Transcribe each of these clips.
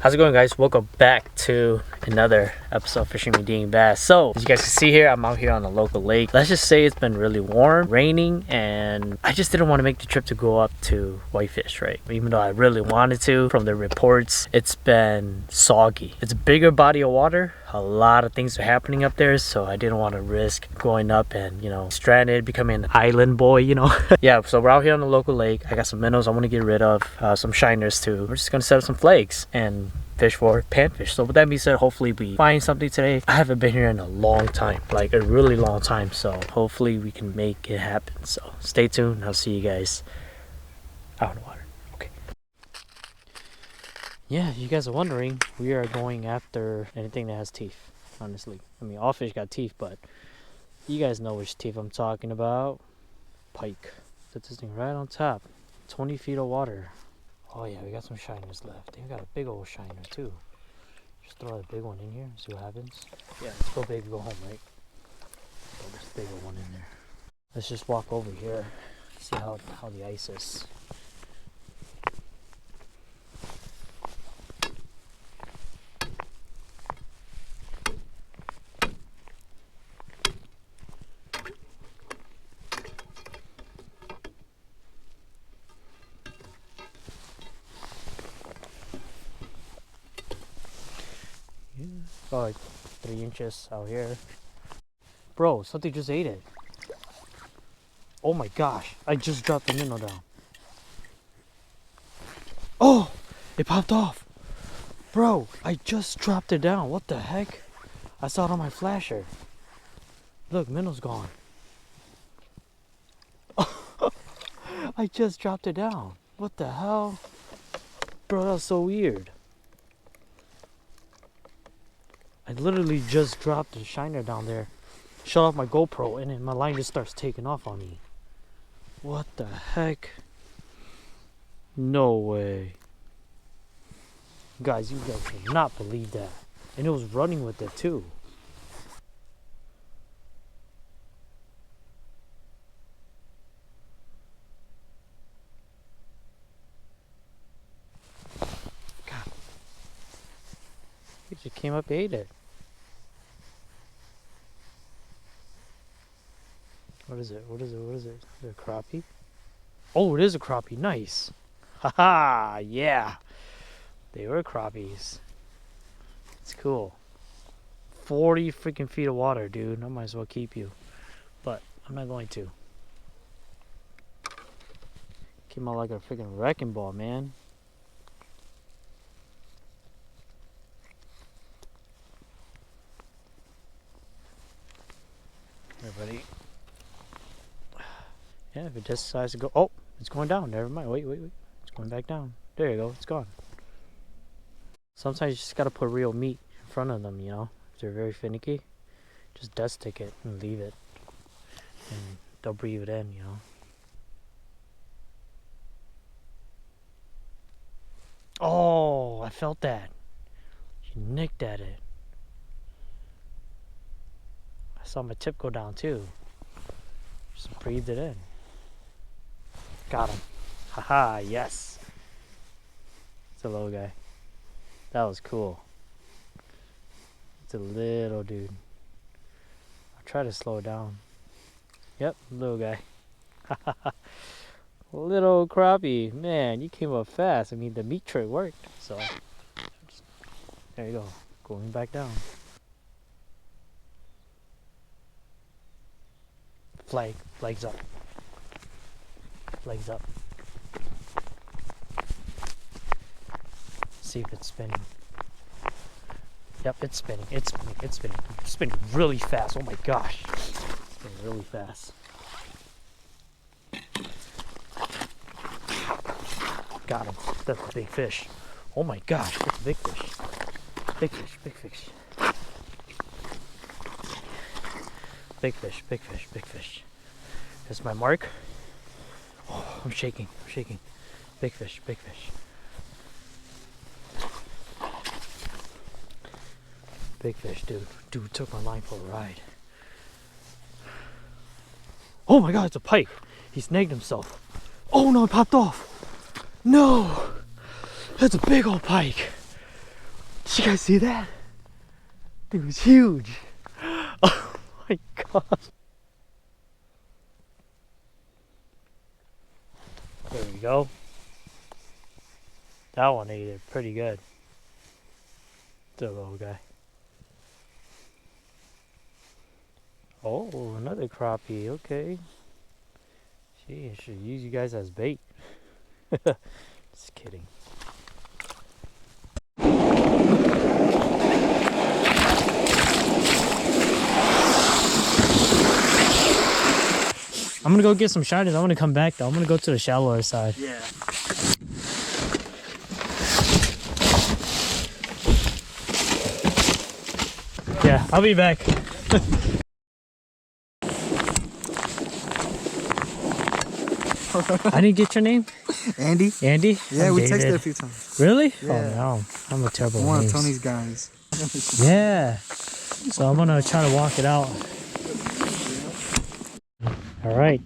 How's it going, guys? Welcome back to another episode of Fishing with DYangBass. So as you guys can see here, I'm out here on a local lake. Let's just say it's been really warm, raining, and I just didn't want to make the trip to go up to whitefish, right? Even though I really wanted to. From the reports, it's been soggy. It's a bigger body of water. A lot of things are happening up there, so I didn't want to risk going up and, stranded, becoming an island boy, Yeah, so we're out here on the local lake. I got some minnows I want to get rid of, some shiners too. We're just gonna set up some flags and fish for panfish. So with that being said, hopefully we find something today. I haven't been here in a long time, like a really long time, so hopefully we can make it happen. So stay tuned. I'll see you guys out in the water. Okay. Yeah, you guys are wondering, we are going after anything that has teeth, honestly. I mean, all fish got teeth, but you guys know which teeth I'm talking about. Pike. Set this thing right on top. 20 feet of water. Oh yeah, we got some shiners left. They got a big old shiner too. Just throw a big one in here and see what happens. Yeah, let's go baby, go home, right? Throw this big old one in there. Let's just walk over here, see how the ice is. About like 3 inches out here. Bro, something just ate it. Oh my gosh, I just dropped the minnow down. Oh, it popped off. Bro, I just dropped it down. What the heck? I saw it on my flasher. Look, minnow's gone. I just dropped it down. What the hell? Bro, that was so weird. I literally just dropped a shiner down there, shut off my GoPro, and then my line just starts taking off on me. What the heck? No way. Guys, you guys cannot believe that. And it was running with it too. God. It just came up and ate it. What is it? What is it? What is it? Is it a crappie? Oh, it is a crappie. Nice. Haha, yeah. They were crappies. It's cool. 40 freaking feet of water, dude. I might as well keep you. But I'm not going to. Came out like a freaking wrecking ball, man. Everybody. Yeah, if it just decides to go, oh, it's going down. Never mind. Wait. It's going back down. There you go. It's gone. Sometimes you just gotta put real meat in front of them, If they're very finicky, just dead stick it and leave it, and they'll breathe it in, Oh, I felt that. She nicked at it. I saw my tip go down too. Just breathed it in. Got him. Haha, yes. It's a little guy. That was cool. It's a little dude. I'll try to slow it down. Yep, little guy. Little crappie. Man, you came up fast. I mean, the meat trick worked. So, there you go. Going back down. Flags up. Flags up. See if it's spinning. Yep, it's spinning. It's spinning really fast. Oh my gosh. It's spinning really fast. Got him. That's a big fish. Oh my gosh, that's a big fish. Big fish. Big fish. That's my mark. Oh, I'm shaking. Big fish. Big fish, dude. Dude took my line for a ride. Oh my god, it's a pike. He snagged himself. Oh no, it popped off. No, that's a big old pike. Did you guys see that? It was huge. Oh my god. There we go. That one ate it pretty good. The little guy. Oh, another crappie. Okay. Gee, I should use you guys as bait. Just kidding. I'm gonna go get some shiners. I'm gonna come back though. I'm gonna go to the shallower side. Yeah. Yeah, I'll be back. I didn't get your name? Andy. Andy? Yeah, we texted a few times. Really? Yeah. Oh no, I'm a terrible One names. of Tony's guys. Yeah. So I'm gonna try to walk it out. All right.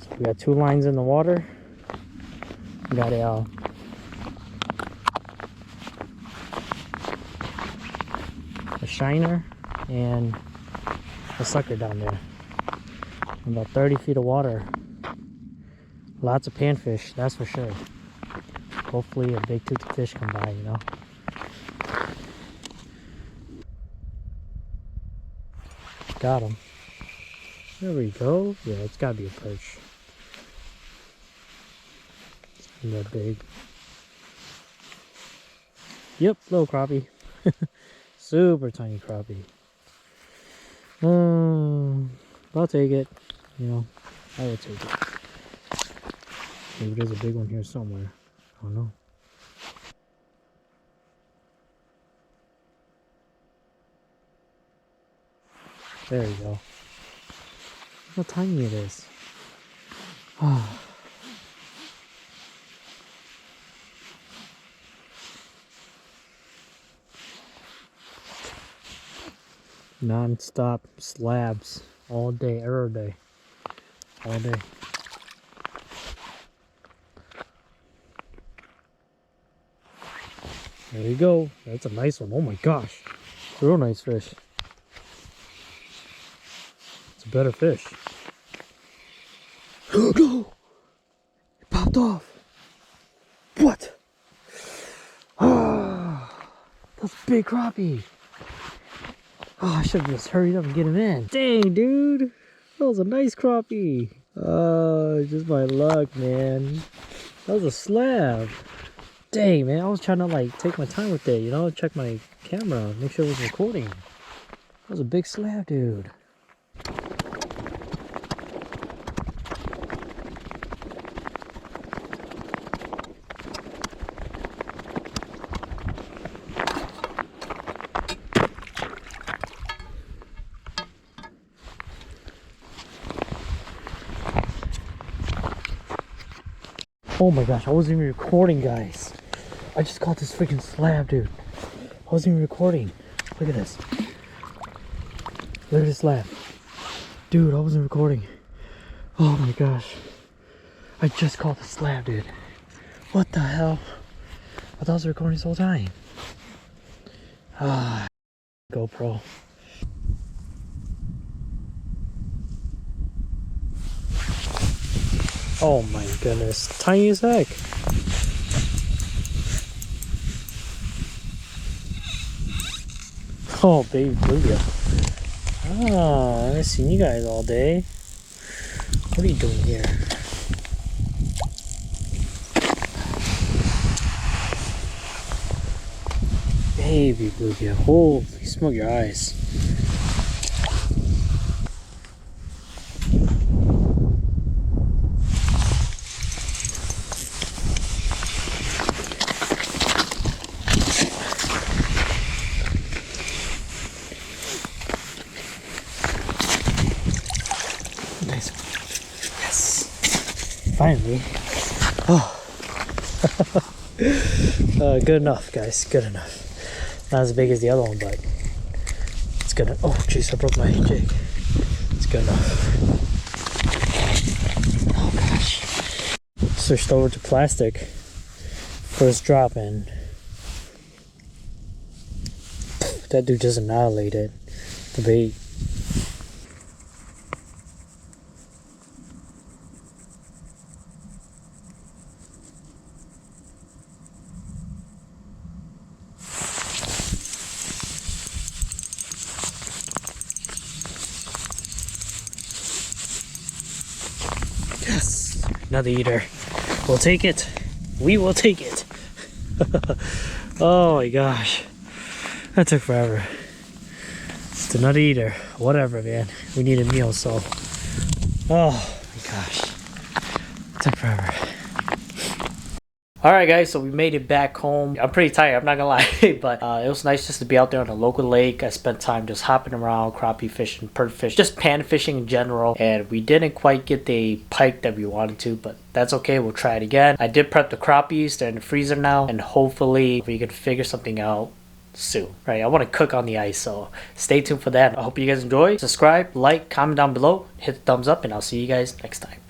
So we got 2 lines in the water. We got a shiner and a sucker down there. About 30 feet of water. Lots of panfish, that's for sure. Hopefully a big toothed fish come by, you know. Got him. There we go. Yeah, it's gotta be a perch. It's not that big. Yep, little crappie. Super tiny crappie. I'll take it. You know, I will take it. Maybe there's a big one here somewhere. I don't know. There you go. Look how tiny it is. Non-stop slabs all day, every day. All day. There you go. That's a nice one. Oh my gosh. It's a real nice fish. It's a better fish. No! It popped off. What? Ah, that's a big crappie. Oh, I should have just hurried up and get him in. Dang, dude. That was a nice crappie. Oh, just my luck, man. That was a slab. Dang, man. I was trying to, like, take my time with it, you know? Check my camera, make sure it was recording. That was a big slab, dude. Oh my gosh, I wasn't even recording, guys. I just caught this freaking slab, dude. I wasn't even recording. Look at this. Look at this slab. Dude, I wasn't recording. Oh my gosh. I just caught the slab, dude. What the hell? I thought I was recording this whole time. Ah, GoPro. Oh my goodness, tiny as heck. Oh, baby bluegill. Ah, I haven't seen you guys all day. What are you doing here? Baby bluegill. Holy smoke your eyes. Nice one. Yes. Finally. Oh. Good enough, guys. Good enough. Not as big as the other one, but it's good enough. Oh, jeez, I broke my jig. It's good enough. Oh, gosh. Switched over to plastic. First drop in. That dude just annihilated the bait. Yes, another eater. We'll take it. We will take it. Oh my gosh, that took forever. It's another eater. Whatever, man. We need a meal, so. Oh my gosh, it took forever. Alright guys, so we made it back home. I'm pretty tired, I'm not gonna lie, but it was nice just to be out there on a local lake. I spent time just hopping around, crappie fishing, perch fish, just pan fishing in general, and we didn't quite get the pike that we wanted to, but that's okay, we'll try it again. I did prep the crappies, they're in the freezer now, and hopefully we can figure something out soon. Right, I want to cook on the ice, so stay tuned for that. I hope you guys enjoy. Subscribe, like, comment down below, hit the thumbs up, and I'll see you guys next time.